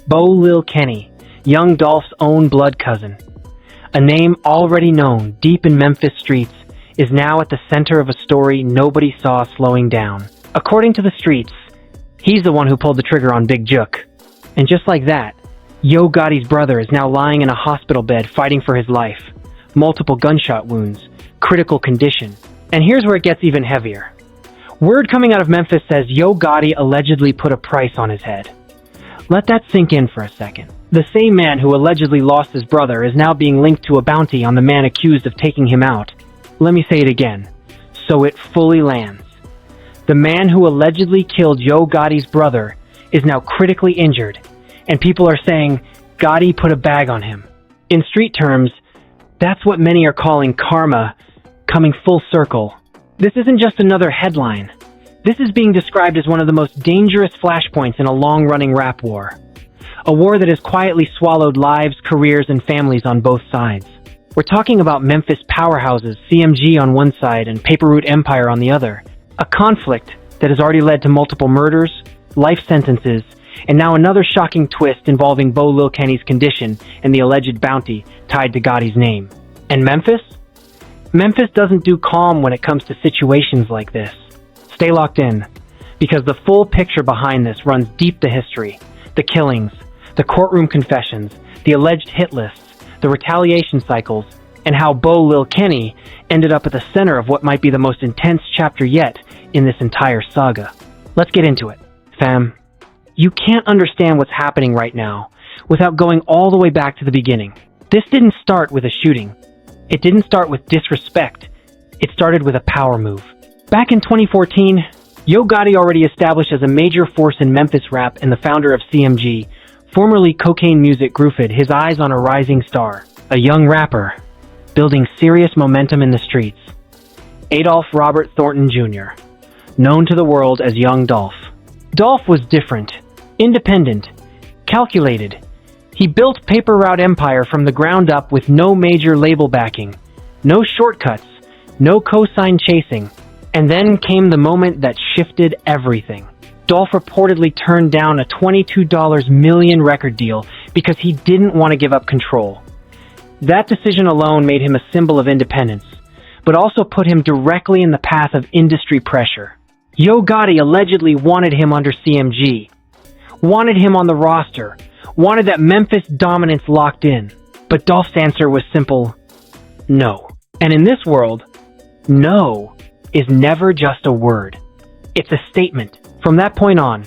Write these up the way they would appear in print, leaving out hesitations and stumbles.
Bo Lil Kenny, Young Dolph's own blood cousin. A name already known deep in Memphis streets is now at the center of a story nobody saw slowing down. According to the streets, he's the one who pulled the trigger on Big Jook. And just like that, Yo Gotti's brother is now lying in a hospital bed fighting for his life. Multiple gunshot wounds, critical condition. And here's where it gets even heavier. Word coming out of Memphis says Yo Gotti allegedly put a price on his head. Let that sink in for a second. The same man who allegedly lost his brother is now being linked to a bounty on the man accused of taking him out. Let me say it again, so it fully lands. The man who allegedly killed Yo Gotti's brother is now critically injured, and people are saying Gotti put a bag on him. In street terms, that's what many are calling karma coming full circle. This isn't just another headline. This is being described as one of the most dangerous flashpoints in a long-running rap war. A war that has quietly swallowed lives, careers, and families on both sides. We're talking about Memphis powerhouses, CMG on one side and Paper Route Empire on the other. A conflict that has already led to multiple murders, life sentences, and now another shocking twist involving Bo Lil Kenny's condition and the alleged bounty tied to Gotti's name. And Memphis? Memphis doesn't do calm when it comes to situations like this. Stay locked in, because the full picture behind this runs deep the history, the killings, the courtroom confessions, the alleged hit lists, the retaliation cycles, and how Bo Lil Kenny ended up at the center of what might be the most intense chapter yet in this entire saga. Let's get into it. Fam, you can't understand what's happening right now without going all the way back to the beginning. This didn't start with a shooting. It didn't start with disrespect. It started with a power move. Back in 2014, Yo Gotti, already established as a major force in Memphis rap and the founder of CMG, formerly Cocaine Music, Groofed his eyes on a rising star, a young rapper, building serious momentum in the streets. Adolph Robert Thornton Jr., known to the world as Young Dolph. Dolph was different, independent, calculated. He built Paper Route Empire from the ground up with no major label backing, no shortcuts, no cosign chasing. And then came the moment that shifted everything. Dolph reportedly turned down a $22 million record deal because he didn't want to give up control. That decision alone made him a symbol of independence, but also put him directly in the path of industry pressure. Yo Gotti allegedly wanted him under CMG, wanted him on the roster, wanted that Memphis dominance locked in. But Dolph's answer was simple: no. And in this world, no is never just a word. It's a statement. From that point on,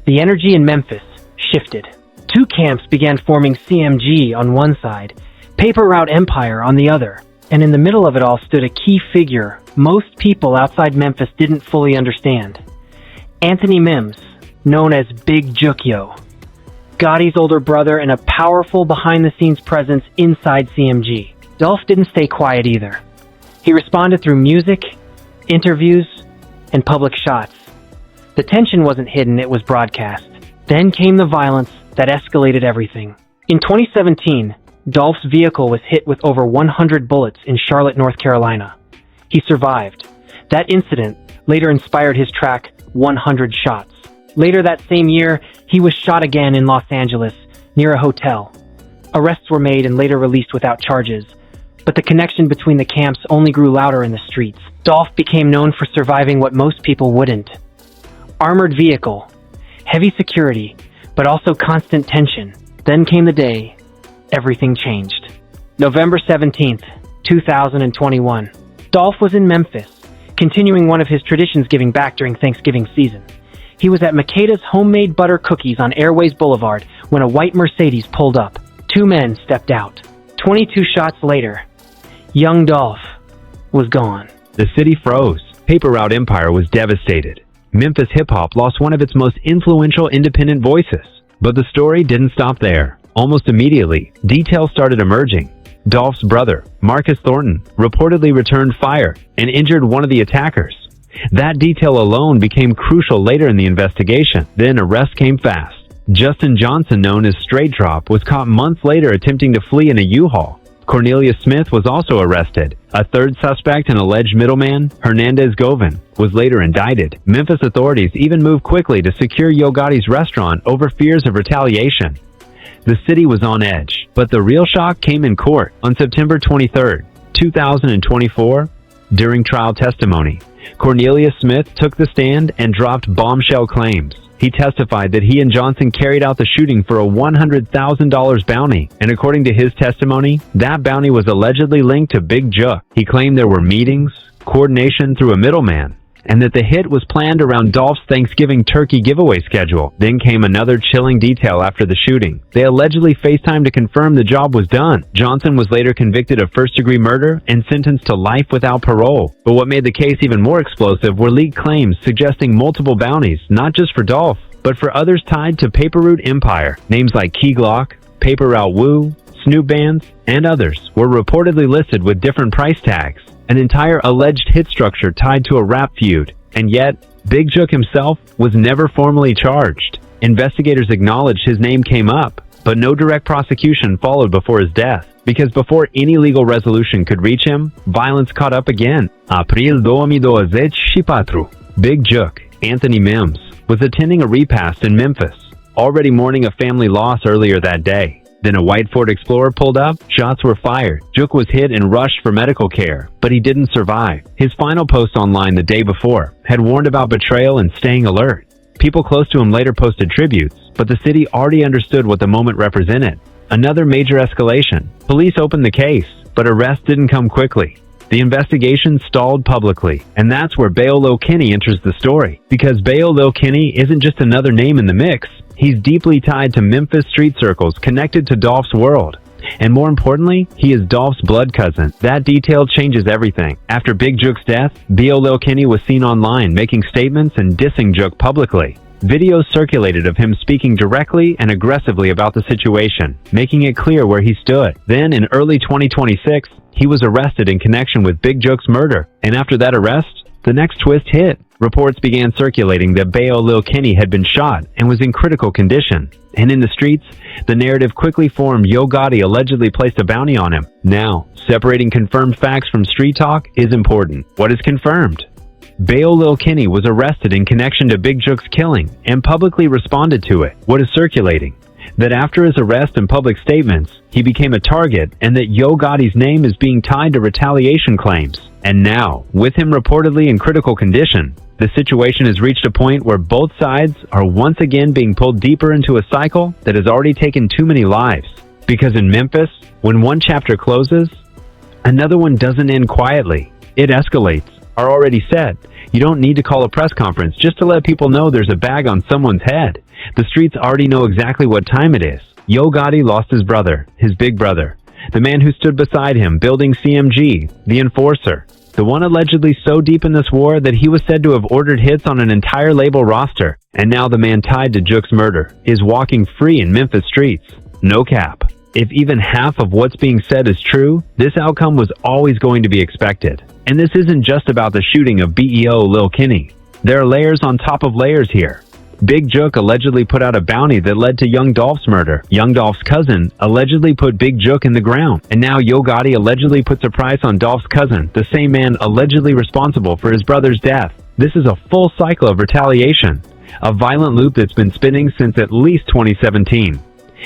the energy in Memphis shifted. Two camps began forming: CMG on one side, Paper Route Empire on the other. And in the middle of it all stood a key figure most people outside Memphis didn't fully understand. Anthony Mims, known as Big Jook, Gotti's older brother and a powerful behind-the-scenes presence inside CMG. Dolph didn't stay quiet either. He responded through music, interviews, and public shots. The tension wasn't hidden, it was broadcast. Then came the violence that escalated everything. In 2017, Dolph's vehicle was hit with over 100 bullets in Charlotte, North Carolina. He survived. That incident later inspired his track 100 Shots. Later that same year, he was shot again in Los Angeles, near a hotel. Arrests were made and later released without charges. But the connection between the camps only grew louder in the streets. Dolph became known for surviving what most people wouldn't. Armored vehicle, heavy security, but also constant tension. Then came the day everything changed. November 17th, 2021. Dolph was in Memphis, continuing one of his traditions, giving back during Thanksgiving season. He was at Makeda's Homemade Butter Cookies on Airways Boulevard when a white Mercedes pulled up. Two men stepped out. 22 shots later, Young Dolph was gone. The city froze. Paper Route Empire was devastated. Memphis hip-hop lost one of its most influential independent voices. But the story didn't stop there. Almost immediately, details started emerging. Dolph's brother, Marcus Thornton, reportedly returned fire and injured one of the attackers. That detail alone became crucial later in the investigation. Then arrests came fast. Justin Johnson, known as Straight Drop, was caught months later attempting to flee in a U-Haul. Cornelius Smith was also arrested. A third suspect, an alleged middleman, Hernandez Govan, was later indicted. Memphis authorities even moved quickly to secure Yo Gotti's restaurant over fears of retaliation. The city was on edge, but the real shock came in court on September 23, 2024. During trial testimony, Cornelius Smith took the stand and dropped bombshell claims. He testified that he and Johnson carried out the shooting for a $100,000 bounty, and according to his testimony, that bounty was allegedly linked to Big Jook. He claimed there were meetings, coordination through a middleman, and that the hit was planned around Dolph's Thanksgiving turkey giveaway schedule. Then came another chilling detail after the shooting. They allegedly FaceTimed to confirm the job was done. Johnson was later convicted of first-degree murder and sentenced to life without parole. But what made the case even more explosive were leaked claims suggesting multiple bounties, not just for Dolph, but for others tied to Paper Route Empire. Names like Key Glock, Paper Route Woo, Snoop Bands, and others were reportedly listed with different price tags. An entire alleged hit structure tied to a rap feud, and yet, Big Jook himself was never formally charged. Investigators acknowledged his name came up, but no direct prosecution followed before his death, because before any legal resolution could reach him, violence caught up again. April 2024. Big Jook, Anthony Mims, was attending a repast in Memphis, already mourning a family loss earlier that day. Then a white Ford Explorer pulled up, shots were fired. Jook was hit and rushed for medical care, but he didn't survive. His final post online the day before had warned about betrayal and staying alert. People close to him later posted tributes, but the city already understood what the moment represented. Another major escalation. Police opened the case, but arrest didn't come quickly. The investigation stalled publicly, and that's where Bo Lil Kenny enters the story. Because Bo Lil Kenny isn't just another name in the mix, he's deeply tied to Memphis street circles connected to Dolph's world. And more importantly, he is Dolph's blood cousin. That detail changes everything. After Big Jook's death, Bo Lil Kenny was seen online making statements and dissing Jook publicly. Videos circulated of him speaking directly and aggressively about the situation, making it clear where he stood. Then, in early 2026, he was arrested in connection with Big Jook's murder. And after that arrest, the next twist hit. Reports began circulating that Bo Lil Kenny had been shot and was in critical condition. And in the streets, the narrative quickly formed Yo Gotti allegedly placed a bounty on him. Now, separating confirmed facts from street talk is important. What is confirmed? Bo Lil Kenny was arrested in connection to Big Jook's killing and publicly responded to it. What is circulating? That after his arrest and public statements, he became a target and that Yo Gotti's name is being tied to retaliation claims. And now, with him reportedly in critical condition, the situation has reached a point where both sides are once again being pulled deeper into a cycle that has already taken too many lives. Because in Memphis, when one chapter closes, another one doesn't end quietly. It escalates. Are already said, you don't need to call a press conference just to let people know there's a bag on someone's head. The streets already know exactly what time it is. Yo Gotti lost his brother, his big brother, the man who stood beside him building CMG, the enforcer, the one allegedly so deep in this war that he was said to have ordered hits on an entire label roster. And now the man tied to Jook's murder is walking free in Memphis streets. No cap. If even half of what's being said is true, this outcome was always going to be expected. And this isn't just about the shooting of Bo Lil Kenny. There are layers on top of layers here. Big Jook allegedly put out a bounty that led to Young Dolph's murder. Young Dolph's cousin allegedly put Big Jook in the ground. And now Yo Gotti allegedly puts a price on Dolph's cousin, the same man allegedly responsible for his brother's death. This is a full cycle of retaliation, a violent loop that's been spinning since at least 2017.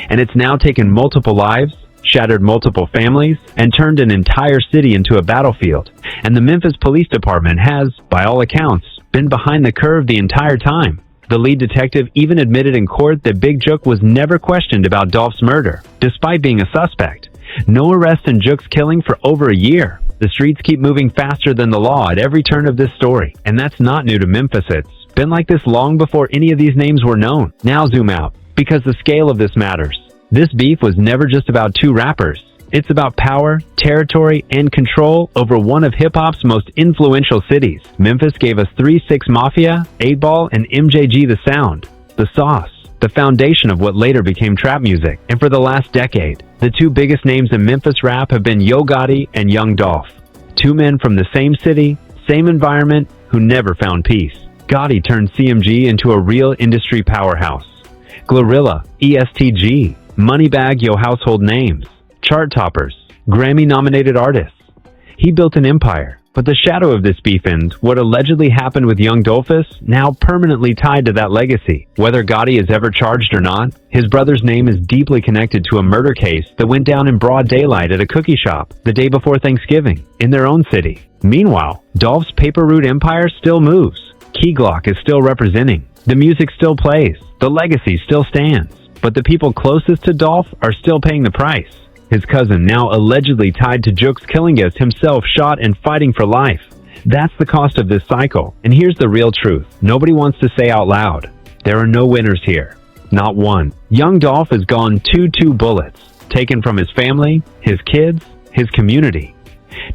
And it's now taken multiple lives, shattered multiple families, and turned an entire city into a battlefield. And the Memphis Police Department has, by all accounts, been behind the curve the entire time. The lead detective even admitted in court that Big Jook was never questioned about Dolph's murder, despite being a suspect. No arrest in Jook's killing for over a year. The streets keep moving faster than the law at every turn of this story. And that's not new to Memphis. It's been like this long before any of these names were known. Now zoom out, because the scale of this matters. This beef was never just about two rappers. It's about power, territory, and control over one of hip-hop's most influential cities. Memphis gave us 3-6 Mafia, 8 Ball, and MJG the sound, the sauce, the foundation of what later became trap music. And for the last decade, the two biggest names in Memphis rap have been Yo Gotti and Young Dolph. Two men from the same city, same environment, who never found peace. Gotti turned CMG into a real industry powerhouse. Glorilla, ESTG, Moneybag Yo household names, chart toppers, Grammy-nominated artists. He built an empire, but the shadow of this beef and what allegedly happened with Young Dolph is now permanently tied to that legacy. Whether Gotti is ever charged or not, his brother's name is deeply connected to a murder case that went down in broad daylight at a cookie shop the day before Thanksgiving in their own city. Meanwhile, Dolph's paper route empire still moves. Key Glock is still representing. The music still plays. The legacy still stands. But the people closest to Dolph are still paying the price. His cousin, now allegedly tied to Jook's killing, is himself shot and fighting for life. That's the cost of this cycle. And here's the real truth. Nobody wants to say out loud. There are no winners here. Not one. Young Dolph has gone 2 bullets, taken from his family, his kids, his community.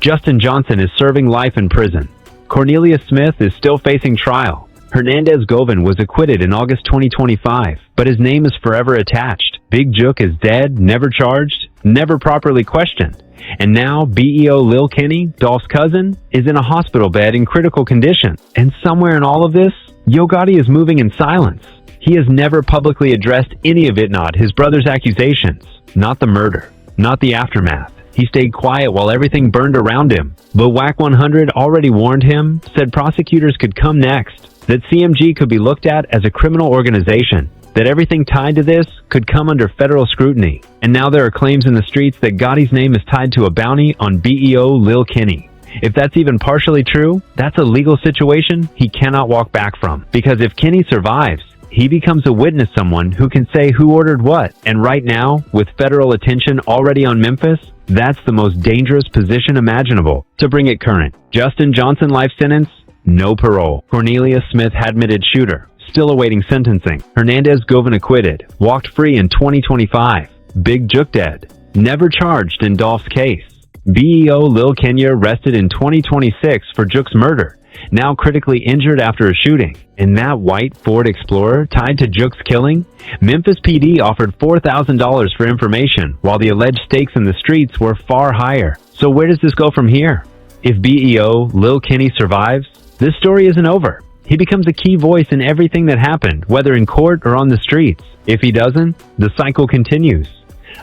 Justin Johnson is serving life in prison. Cornelius Smith is still facing trial. Hernandez Govan was acquitted in August 2025, but his name is forever attached. Big Jook is dead, never charged, never properly questioned. And now, Bo Lil Kenny, Dolph's cousin, is in a hospital bed in critical condition. And somewhere in all of this, Yo Gotti is moving in silence. He has never publicly addressed any of it, not his brother's accusations, not the murder, not the aftermath. He stayed quiet while everything burned around him. But WAC 100 already warned him, said prosecutors could come next, that CMG could be looked at as a criminal organization, that everything tied to this could come under federal scrutiny. And now there are claims in the streets that Gotti's name is tied to a bounty on Bo Lil Kenny. If that's even partially true, that's a legal situation he cannot walk back from. Because if Kenny survives, he becomes a witness, someone who can say who ordered what. And right now, with federal attention already on Memphis, that's the most dangerous position imaginable. To bring it current, Justin Johnson life sentence, no parole. Cornelius Smith admitted shooter, still awaiting sentencing. Hernandez Govan acquitted, walked free in 2025. Big Jook dead, never charged in Dolph's case. Bo Lil Kenny arrested in 2026 for Jook's murder, now critically injured after a shooting. And that white Ford Explorer tied to Jook's killing? Memphis PD offered $4,000 for information, while the alleged stakes in the streets were far higher. So where does this go from here? If Bo Lil Kenny survives, this story isn't over. He becomes a key voice in everything that happened, whether in court or on the streets. If he doesn't, the cycle continues.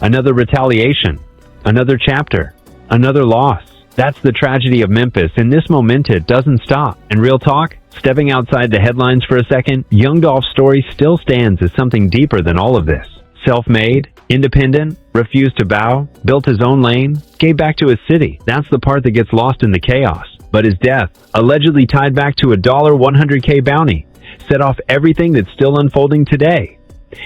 Another retaliation, another chapter, another loss. That's the tragedy of Memphis, and this momentum doesn't stop. And real talk, stepping outside the headlines for a second, Young Dolph's story still stands as something deeper than all of this. Self-made, independent, refused to bow, built his own lane, gave back to his city. That's the part that gets lost in the chaos. But his death, allegedly tied back to a $100K bounty, set off everything that's still unfolding today.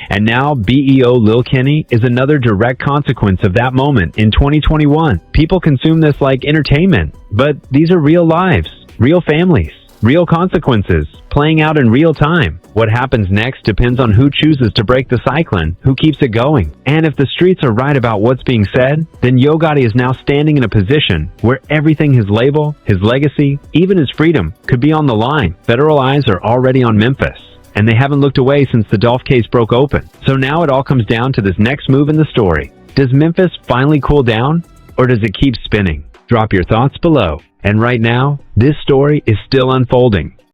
And now, Bo Lil Kenny is another direct consequence of that moment in 2021. People consume this like entertainment, but these are real lives, real families, real consequences, playing out in real time. What happens next depends on who chooses to break the cyclone, who keeps it going. And if the streets are right about what's being said, then Yo Gotti is now standing in a position where everything, his label, his legacy, even his freedom, could be on the line. Federal eyes are already on Memphis, and they haven't looked away since the Dolph case broke open. So now it all comes down to this next move in the story. Does Memphis finally cool down, or does it keep spinning? Drop your thoughts below. And right now, this story is still unfolding.